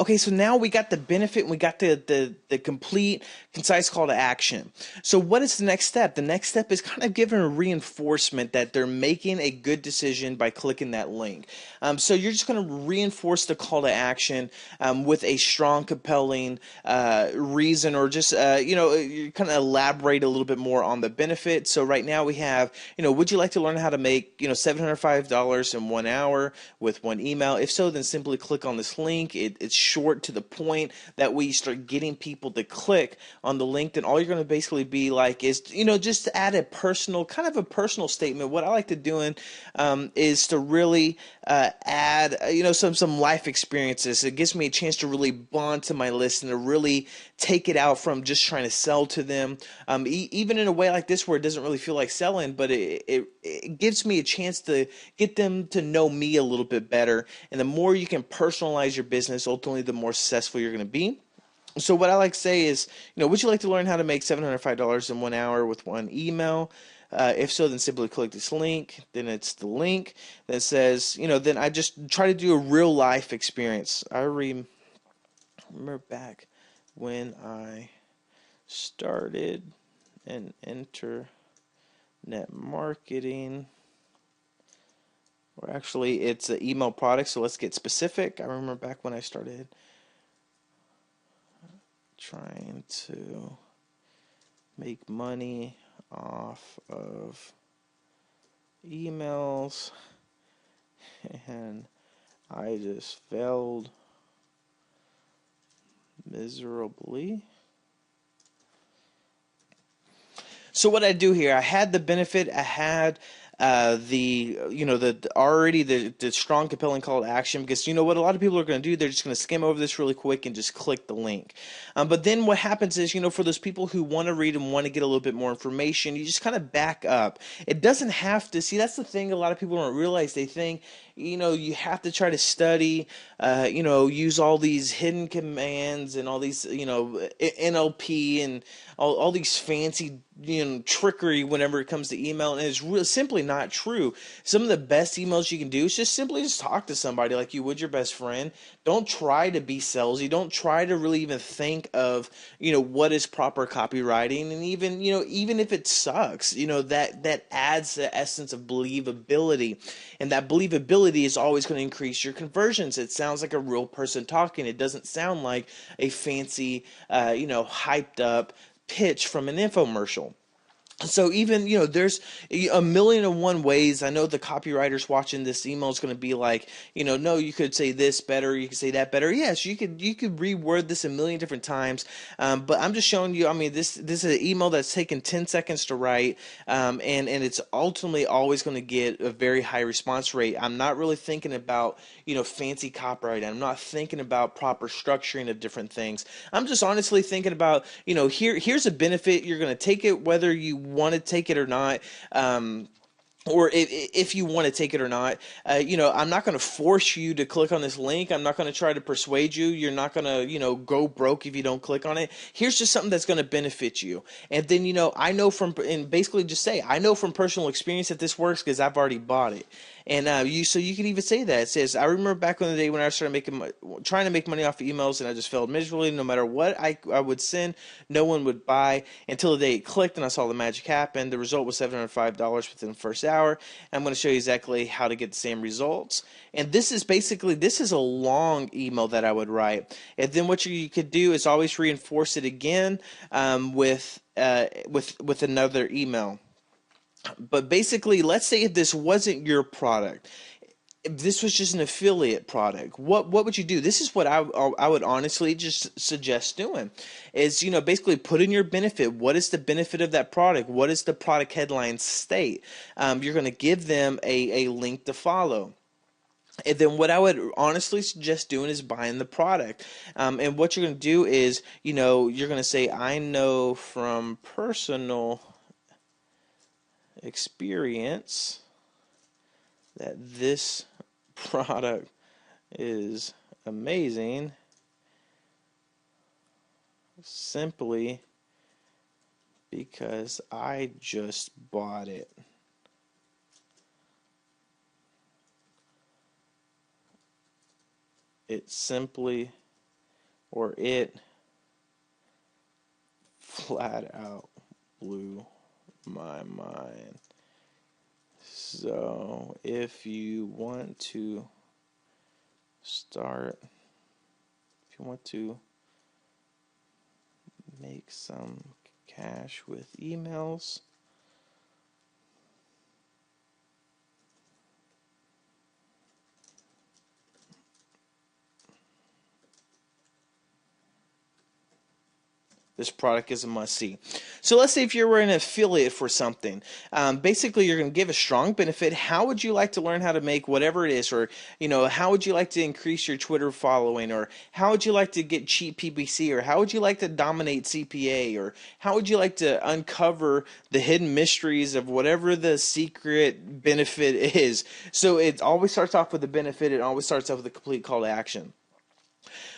Okay, so now we got the benefit and we got the complete, concise call to action. So what is the next step? The next step is kind of giving a reinforcement that they're making a good decision by clicking that link. So you're just going to reinforce the call to action with a strong, compelling reason, or just, you kind of elaborate a little bit more on the benefit. So right now we have, would you like to learn how to make, $705 in 1 hour with one email? If so, then simply click on this link. It's short to the point. That way you start getting people to click on the link. Then all you're going to basically be like is, just to add a kind of a personal statement. What I like to do is to really add, some life experiences. It gives me a chance to really bond to my listener, to really take it out from just trying to sell to them, even in a way like this where it doesn't really feel like selling, but it gives me a chance to get them to know me a little bit better. And the more you can personalize your business, ultimately the more successful you're going to be. So what I like to say is, would you like to learn how to make $705 in 1 hour with one email? If so, then simply click this link. Then it's the link that says, then I just try to do a real life experience. I remember back when I started in internet marketing, or actually it's an email product, so let's get specific. I remember back when I started trying to make money off of emails, and I just failed miserably. So what I do here, I had the benefit, I had the strong compelling call to action, because what a lot of people are going to do, they're just going to skim over this really quick and just click the link. But then what happens is, for those people who want to read and want to get a little bit more information, you just kind of back up. It doesn't have to, see, that's the thing a lot of people don't realize. They think, you have to try to study, use all these hidden commands and all these, NLP and all these fancy, trickery whenever it comes to email, and it's really simply not true. Some of the best emails you can do is just simply talk to somebody like you would your best friend. Don't try to be salesy. Don't try to really even think of, what is proper copywriting, and even if it sucks, that adds the essence of believability, and that believability is always going to increase your conversions. It sounds like a real person talking. It doesn't sound like a fancy, hyped up pitch from an infomercial. So even, there's a million and one ways. I know the copywriters watching this email is going to be like, no, you could say this better, you could say that better. Yes, you could reword this a million different times. But I'm just showing you, this is an email that's taken 10 seconds to write, and it's ultimately always going to get a very high response rate. I'm not really thinking about, fancy copywriting. I'm not thinking about proper structuring of different things. I'm just honestly thinking about, here's a benefit. You're going to take it whether you want to take it or not. Or if you want to take it or not, I'm not going to force you to click on this link. I'm not going to try to persuade you. You're not going to, go broke if you don't click on it. Here's just something that's going to benefit you. And then, I know and basically just say, I know from personal experience that this works because I've already bought it. And so you can even say that. It says, I remember back in the day when I started trying to make money off of emails, and I just failed miserably. No matter what I would send, no one would buy, until the day it clicked and I saw the magic happen. The result was $705 within the first hour. And I'm going to show you exactly how to get the same results. And this is a long email that I would write. And then what you could do is always reinforce it again with another email. But basically, let's say if this wasn't your product, if this was just an affiliate product, what would you do? This is what I would honestly just suggest doing is, basically put in your benefit. What is the benefit of that product? What is the product headline state? You're going to give them a link to follow. And then what I would honestly suggest doing is buying the product. And what you're going to do is, you're going to say, I know from personal experience that this product is amazing, simply because I just bought it. It simply or it flat out blew my mind. So if you want to start, if you want to make some cash with emails, this product is a must-see. So let's say if you were an affiliate for something, basically you're going to give a strong benefit. How would you like to learn how to make whatever it is, or how would you like to increase your Twitter following, or how would you like to get cheap PPC, or how would you like to dominate CPA, or how would you like to uncover the hidden mysteries of whatever the secret benefit is? So it always starts off with a benefit. It always starts off with a complete call to action.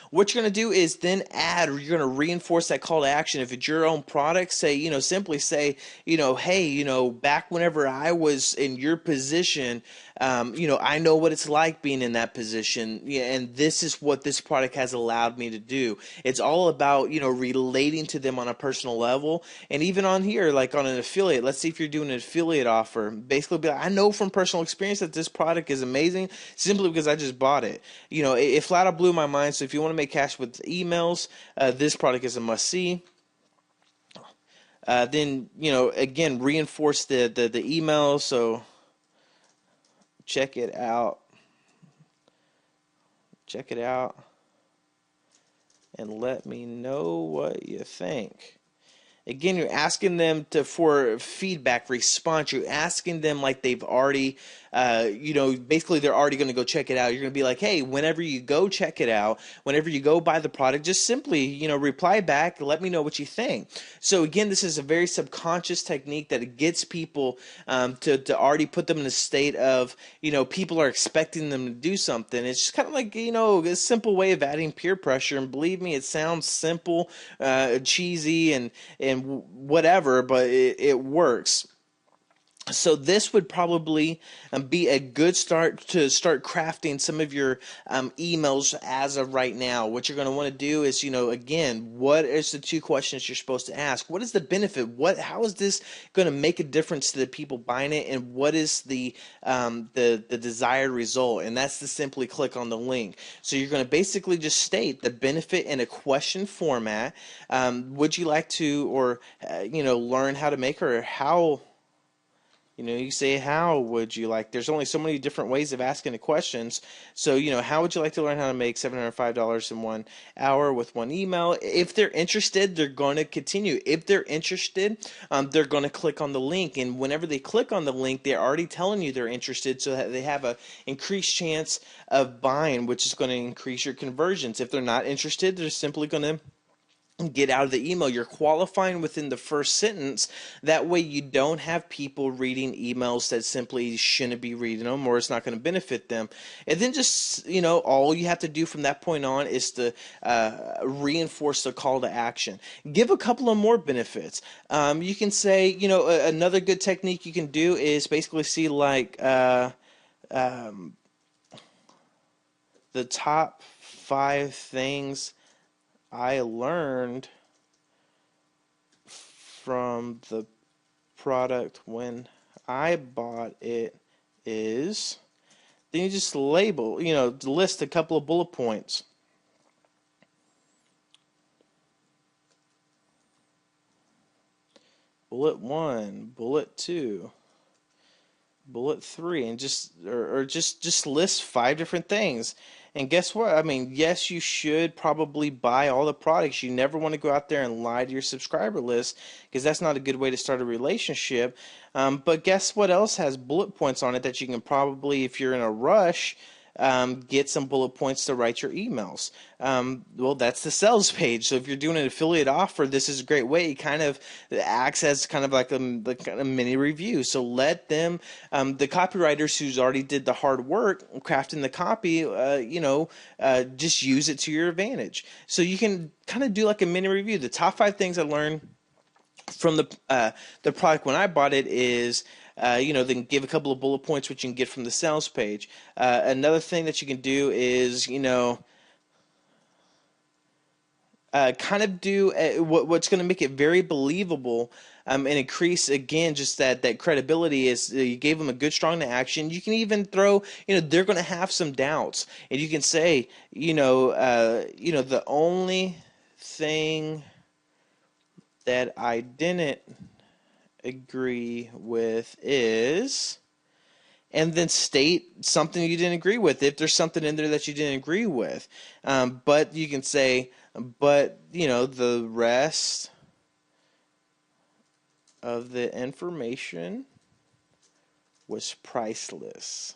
What you're going to do is then add, or you're going to reinforce that call to action. If it's your own product, say, simply say, hey, back whenever I was in your position, I know what it's like being in that position, and this is what this product has allowed me to do. It's all about, relating to them on a personal level. And even on here, like on an affiliate, let's see if you're doing an affiliate offer, basically be like, I know from personal experience that this product is amazing simply because I just bought it. It flat out blew my mind. So if you want to make cash with emails, this product is a must-see. Then, again, reinforce the email. So check it out. Check it out. And let me know what you think. Again, you're asking them for feedback, response. You're asking them like they've already, basically they're already going to go check it out. You're going to be like, hey, whenever you go check it out, whenever you go buy the product, just simply, reply back. Let me know what you think. So again, this is a very subconscious technique that gets people to already put them in a state of, people are expecting them to do something. It's just kind of like, a simple way of adding peer pressure. And believe me, it sounds simple, cheesy, and whatever, but it works. So this would probably be a good start to start crafting some of your emails as of right now. What you're going to want to do is, again, what is the two questions you're supposed to ask? What is the benefit? How is this going to make a difference to the people buying it? And what is the desired result? And that's to simply click on the link. So you're going to basically just state the benefit in a question format. Would you like to, or learn how to make, or how? You say, how would you like? There's only so many different ways of asking the questions. So, how would you like to learn how to make $705 in 1 hour with one email? If they're interested, they're going to continue. If they're interested, they're going to click on the link. And whenever they click on the link, they're already telling you they're interested, so that they have a increased chance of buying, which is going to increase your conversions. If they're not interested, they're simply going to get out of the email. You're qualifying within the first sentence. That way you don't have people reading emails that simply shouldn't be reading them, or it's not going to benefit them. And then just, all you have to do from that point on is to reinforce the call to action. Give a couple of more benefits. You can say, another good technique you can do is basically see like the top 5 things I learned from the product when I bought it is, then you just label, list a couple of bullet points. Bullet 1, bullet 2, bullet 3, and just list 5 different things. And guess what? I mean, yes, you should probably buy all the products. You never want to go out there and lie to your subscriber list, because that's not a good way to start a relationship. But guess what else has bullet points on it that you can probably, if you're in a rush, get some bullet points to write your emails. Well, that's the sales page. So if you're doing an affiliate offer, this is a great way. It kind of acts as kind of like a mini review. So let them, the copywriters who's already did the hard work crafting the copy, just use it to your advantage. So you can kind of do like a mini review. The top 5 things I learned from the product when I bought it is, then give a couple of bullet points, which you can get from the sales page. Another thing that you can do is, kind of do what's going to make it very believable, and increase again just that credibility is you gave them a good strong to action. You can even throw, they're going to have some doubts, and you can say, the only thing that I didn't agree with is, and then state something you didn't agree with if there's something in there that you didn't agree with. But you can say, but the rest of the information was priceless.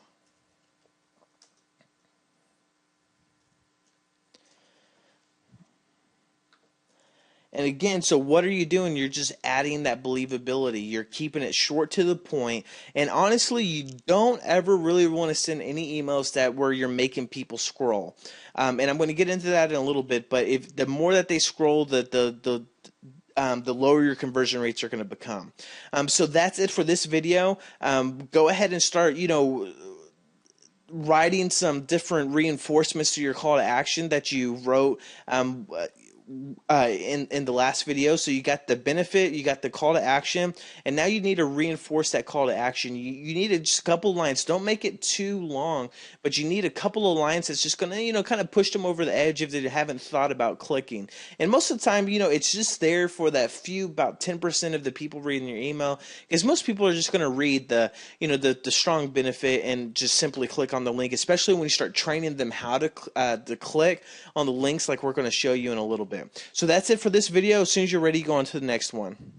And again, so what are you doing? You're just adding that believability. You're keeping it short to the point. And honestly, you don't ever really want to send any emails that where you're making people scroll. And I'm going to get into that in a little bit. But if the more that they scroll, the lower your conversion rates are going to become. So that's it for this video. Go ahead and start, writing some different reinforcements to your call to action that you wrote in the last video. So you got the benefit, you got the call to action, and now you need to reinforce that call to action. You need just a couple lines. Don't make it too long, but you need a couple of lines that's just going to, kind of push them over the edge if they haven't thought about clicking. And most of the time, it's just there for that few, about 10% of the people reading your email, because most people are just going to read the strong benefit and just simply click on the link, especially when you start training them how to click on the links like we're going to show you in a little bit. So that's it for this video. As soon as you're ready, go on to the next one.